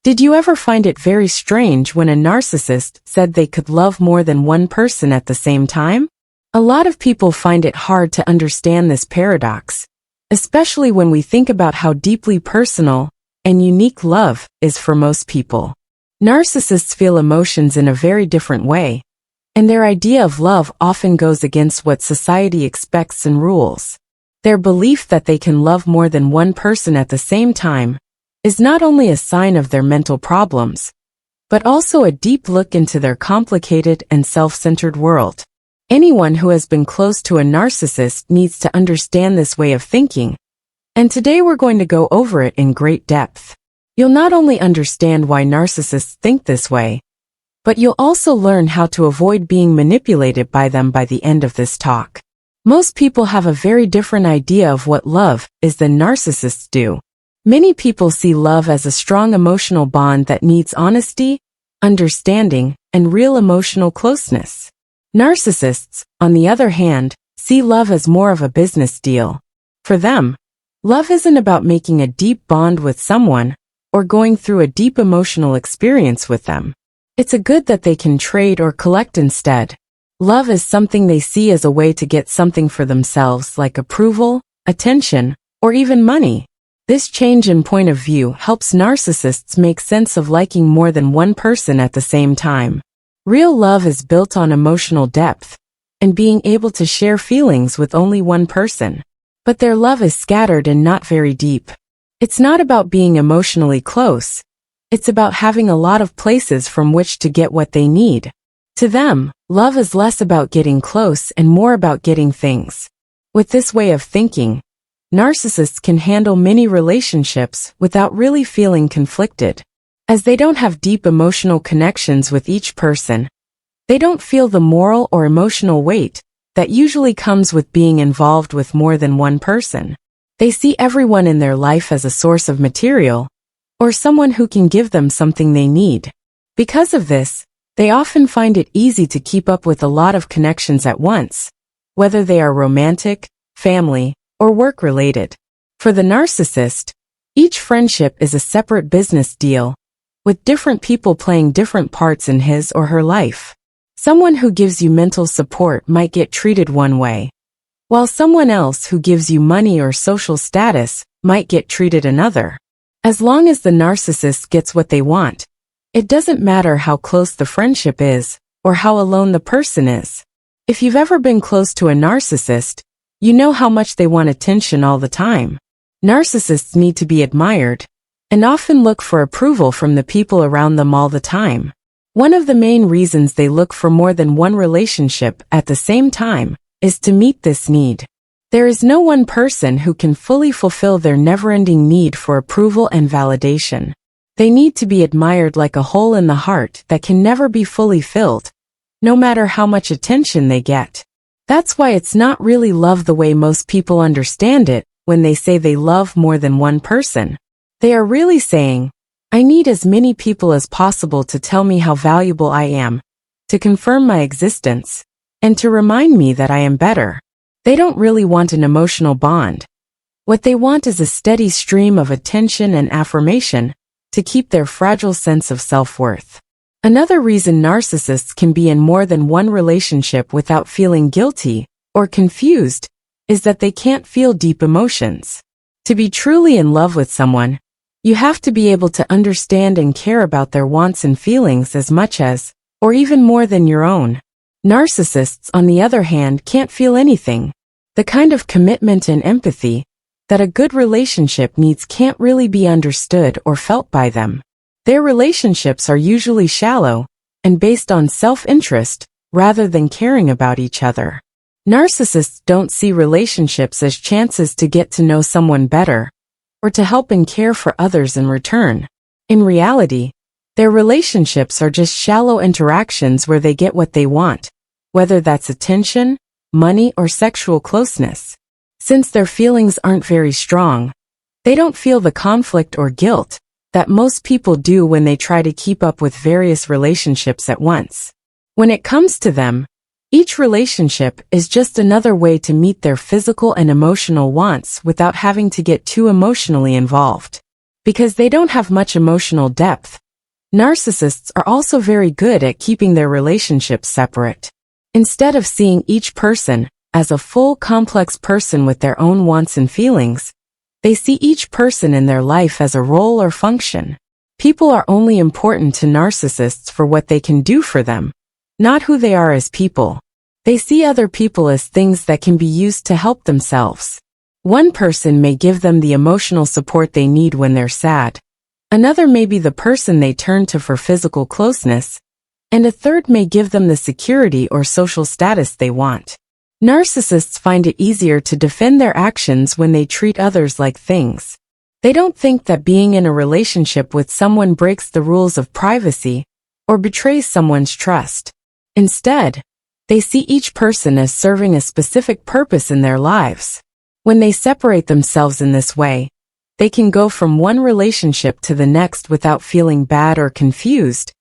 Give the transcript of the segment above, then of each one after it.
Did you ever find it very strange when a narcissist said they could love more than one person at the same time? A lot of people find it hard to understand this paradox, especially when we think about how deeply personal and unique love is for most people. Narcissists feel emotions in a very different way, and their idea of love often goes against what society expects and rules. Their belief that they can love more than one person at the same time is not only a sign of their mental problems, but also a deep look into their complicated and self-centered world. Anyone who has been close to a narcissist needs to understand this way of thinking, and today we're going to go over it in great depth. You'll not only understand why narcissists think this way, but you'll also learn how to avoid being manipulated by them by the end of this talk. Most people have a very different idea of what love is than narcissists do. Many people see love as a strong emotional bond that needs honesty, understanding, and real emotional closeness. Narcissists, on the other hand, see love as more of a business deal. For them, love isn't about making a deep bond with someone or going through a deep emotional experience with them. It's a good that they can trade or collect instead. Love is something they see as a way to get something for themselves like approval, attention, or even money. This change in point of view helps narcissists make sense of liking more than one person at the same time. Real love is built on emotional depth and being able to share feelings with only one person. But their love is scattered and not very deep. It's not about being emotionally close. It's about having a lot of places from which to get what they need. To them, love is less about getting close and more about getting things. With this way of thinking, narcissists can handle many relationships without really feeling conflicted. As they don't have deep emotional connections with each person, they don't feel the moral or emotional weight that usually comes with being involved with more than one person. They see everyone in their life as a source of material, or someone who can give them something they need. Because of this, they often find it easy to keep up with a lot of connections at once, whether they are romantic, family, or work-related. For the narcissist, each friendship is a separate business deal, with different people playing different parts in his or her life. Someone who gives you mental support might get treated one way, while someone else who gives you money or social status might get treated another. As long as the narcissist gets what they want, it doesn't matter how close the friendship is or how alone the person is. If you've ever been close to a narcissist, you know how much they want attention all the time. Narcissists need to be admired and often look for approval from the people around them all the time. One of the main reasons they look for more than one relationship at the same time is to meet this need. There is no one person who can fully fulfill their never-ending need for approval and validation. They need to be admired like a hole in the heart that can never be fully filled, no matter how much attention they get. That's why it's not really love the way most people understand it when they say they love more than one person. They are really saying, I need as many people as possible to tell me how valuable I am, to confirm my existence, and to remind me that I am better. They don't really want an emotional bond. What they want is a steady stream of attention and affirmation to keep their fragile sense of self-worth. Another reason narcissists can be in more than one relationship without feeling guilty or confused is that they can't feel deep emotions. To be truly in love with someone, you have to be able to understand and care about their wants and feelings as much as, or even more than your own. Narcissists, on the other hand, can't feel anything. The kind of commitment and empathy that a good relationship needs can't really be understood or felt by them. Their relationships are usually shallow and based on self-interest rather than caring about each other. Narcissists don't see relationships as chances to get to know someone better or to help and care for others in return. In reality, their relationships are just shallow interactions where they get what they want, whether that's attention, money, or sexual closeness. Since their feelings aren't very strong, they don't feel the conflict or guilt that most people do when they try to keep up with various relationships at once. When it comes to them, each relationship is just another way to meet their physical and emotional wants without having to get too emotionally involved. Because they don't have much emotional depth, narcissists are also very good at keeping their relationships separate. Instead of seeing each person as a full complex person with their own wants and feelings, they see each person in their life as a role or function. People are only important to narcissists for what they can do for them, not who they are as people. They see other people as things that can be used to help themselves. One person may give them the emotional support they need when they're sad. Another may be the person they turn to for physical closeness, and a third may give them the security or social status they want. Narcissists find it easier to defend their actions when they treat others like things. They don't think that being in a relationship with someone breaks the rules of privacy or betrays someone's trust. Instead, they see each person as serving a specific purpose in their lives. When they separate themselves in this way, they can go from one relationship to the next without feeling bad or confused,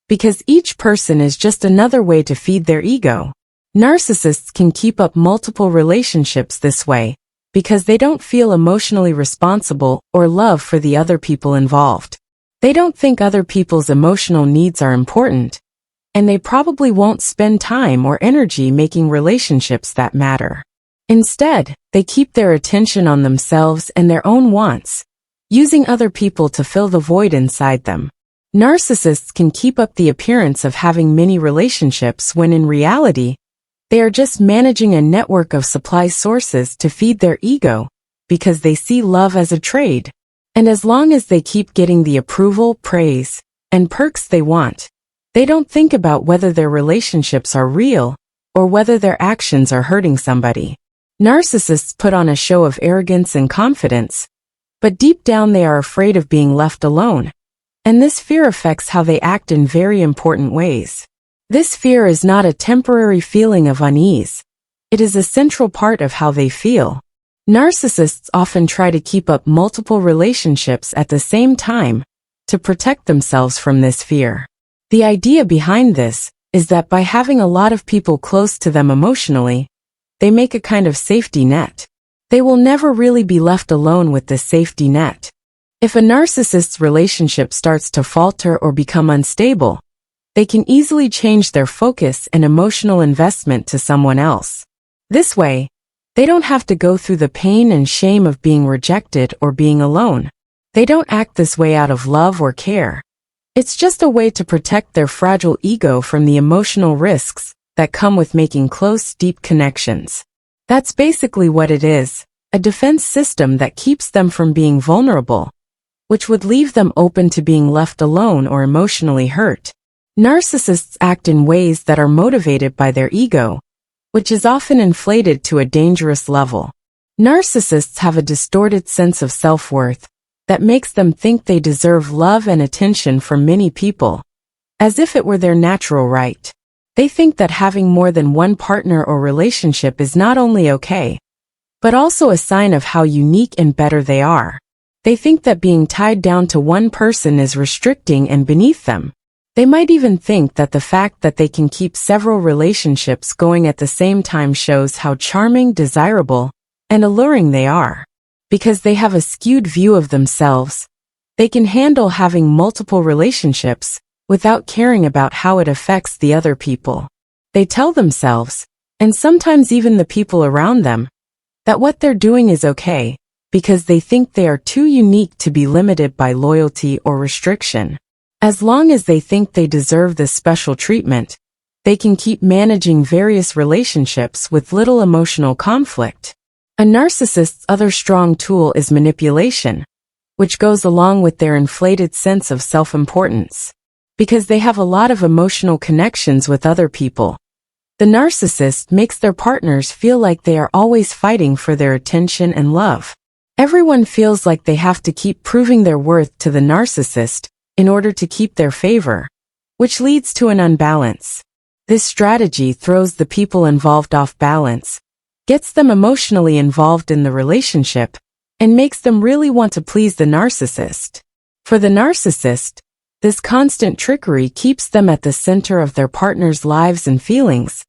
because each person is just another way to feed their ego. Narcissists can keep up multiple relationships this way, because they don't feel emotionally responsible or love for the other people involved. They don't think other people's emotional needs are important, and they probably won't spend time or energy making relationships that matter. Instead, they keep their attention on themselves and their own wants, using other people to fill the void inside them. Narcissists can keep up the appearance of having many relationships when in reality, they are just managing a network of supply sources to feed their ego, because they see love as a trade. And as long as they keep getting the approval, praise, and perks they want, they don't think about whether their relationships are real or whether their actions are hurting somebody. Narcissists put on a show of arrogance and confidence, but deep down they are afraid of being left alone, and this fear affects how they act in very important ways. This fear is not a temporary feeling of unease. It is a central part of how they feel. Narcissists often try to keep up multiple relationships at the same time to protect themselves from this fear. The idea behind this is that by having a lot of people close to them emotionally, they make a kind of safety net. They will never really be left alone with this safety net. If a narcissist's relationship starts to falter or become unstable, they can easily change their focus and emotional investment to someone else. This way, they don't have to go through the pain and shame of being rejected or being alone. They don't act this way out of love or care. It's just a way to protect their fragile ego from the emotional risks that come with making close, deep connections. That's basically what it is, a defense system that keeps them from being vulnerable, which would leave them open to being left alone or emotionally hurt. Narcissists act in ways that are motivated by their ego, which is often inflated to a dangerous level. Narcissists have a distorted sense of self-worth that makes them think they deserve love and attention from many people, as if it were their natural right. They think that having more than one partner or relationship is not only okay, but also a sign of how unique and better they are. They think that being tied down to one person is restricting and beneath them. They might even think that the fact that they can keep several relationships going at the same time shows how charming, desirable, and alluring they are. Because they have a skewed view of themselves, they can handle having multiple relationships without caring about how it affects the other people. They tell themselves, and sometimes even the people around them, that what they're doing is okay, because they think they are too unique to be limited by loyalty or restriction. As long as they think they deserve this special treatment, they can keep managing various relationships with little emotional conflict. A narcissist's other strong tool is manipulation, which goes along with their inflated sense of self-importance. Because they have a lot of emotional connections with other people, the narcissist makes their partners feel like they are always fighting for their attention and love. Everyone feels like they have to keep proving their worth to the narcissist in order to keep their favor, which leads to an unbalance. This strategy throws the people involved off balance, gets them emotionally involved in the relationship, and makes them really want to please the narcissist. For the narcissist, this constant trickery keeps them at the center of their partner's lives and feelings,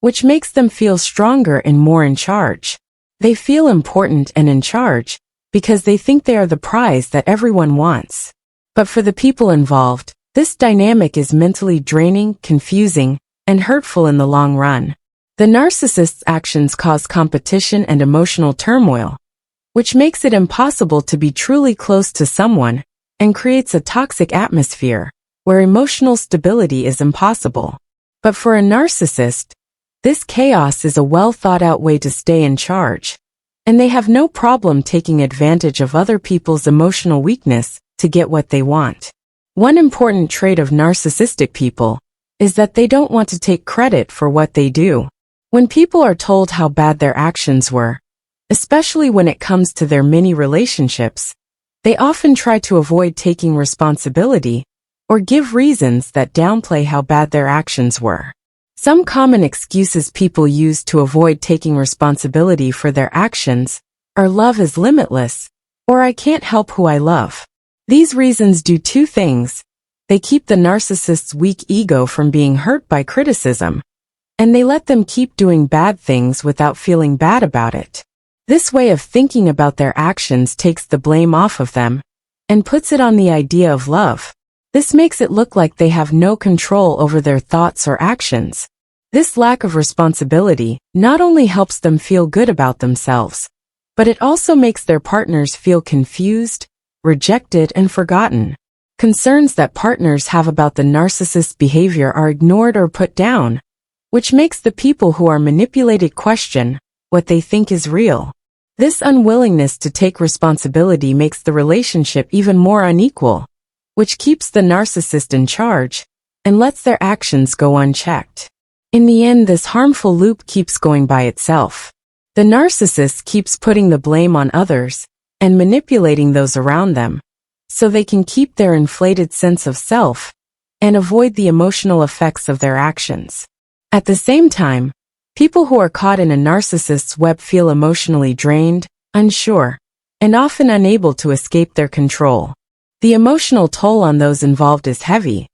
which makes them feel stronger and more in charge. They feel important and in charge because they think they are the prize that everyone wants. But for the people involved, this dynamic is mentally draining, confusing, and hurtful in the long run. The narcissist's actions cause competition and emotional turmoil, which makes it impossible to be truly close to someone and creates a toxic atmosphere where emotional stability is impossible. But for a narcissist, this chaos is a well-thought-out way to stay in charge, and they have no problem taking advantage of other people's emotional weakness to get what they want. One important trait of narcissistic people is that they don't want to take credit for what they do. When people are told how bad their actions were, especially when it comes to their many relationships, they often try to avoid taking responsibility or give reasons that downplay how bad their actions were. Some common excuses people use to avoid taking responsibility for their actions are love is limitless or I can't help who I love. These reasons do two things. They keep the narcissist's weak ego from being hurt by criticism, and they let them keep doing bad things without feeling bad about it. This way of thinking about their actions takes the blame off of them and puts it on the idea of love. This makes it look like they have no control over their thoughts or actions. This lack of responsibility not only helps them feel good about themselves, but it also makes their partners feel confused, rejected, and forgotten. Concerns that partners have about the narcissist's behavior are ignored or put down, which makes the people who are manipulated question what they think is real. This unwillingness to take responsibility makes the relationship even more unequal, which keeps the narcissist in charge and lets their actions go unchecked. In the end, this harmful loop keeps going by itself. The narcissist keeps putting the blame on others and manipulating those around them, so they can keep their inflated sense of self and avoid the emotional effects of their actions. At the same time, people who are caught in a narcissist's web feel emotionally drained, unsure, and often unable to escape their control. The emotional toll on those involved is heavy,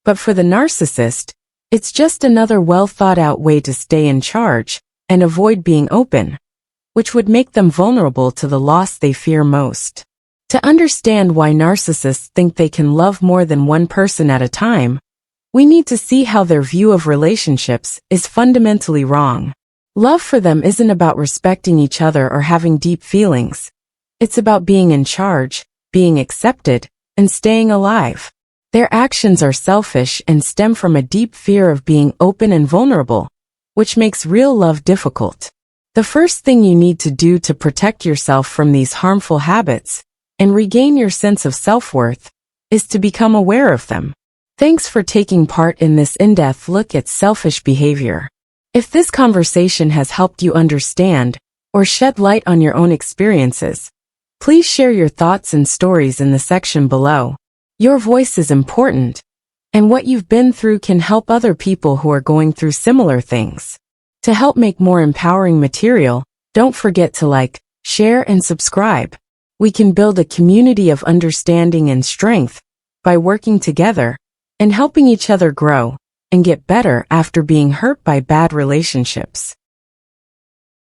but for the narcissist, it's just another well-thought-out way to stay in charge and avoid being open, which would make them vulnerable to the loss they fear most. To understand why narcissists think they can love more than one person at a time, we need to see how their view of relationships is fundamentally wrong. Love for them isn't about respecting each other or having deep feelings. It's about being in charge, being accepted, and staying alive. Their actions are selfish and stem from a deep fear of being open and vulnerable, which makes real love difficult. The first thing you need to do to protect yourself from these harmful habits and regain your sense of self-worth is to become aware of them. Thanks for taking part in this in-depth look at selfish behavior. If this conversation has helped you understand or shed light on your own experiences, please share your thoughts and stories in the section below. Your voice is important, and what you've been through can help other people who are going through similar things. To help make more empowering material, don't forget to like, share, and subscribe. We can build a community of understanding and strength by working together and helping each other grow and get better after being hurt by bad relationships.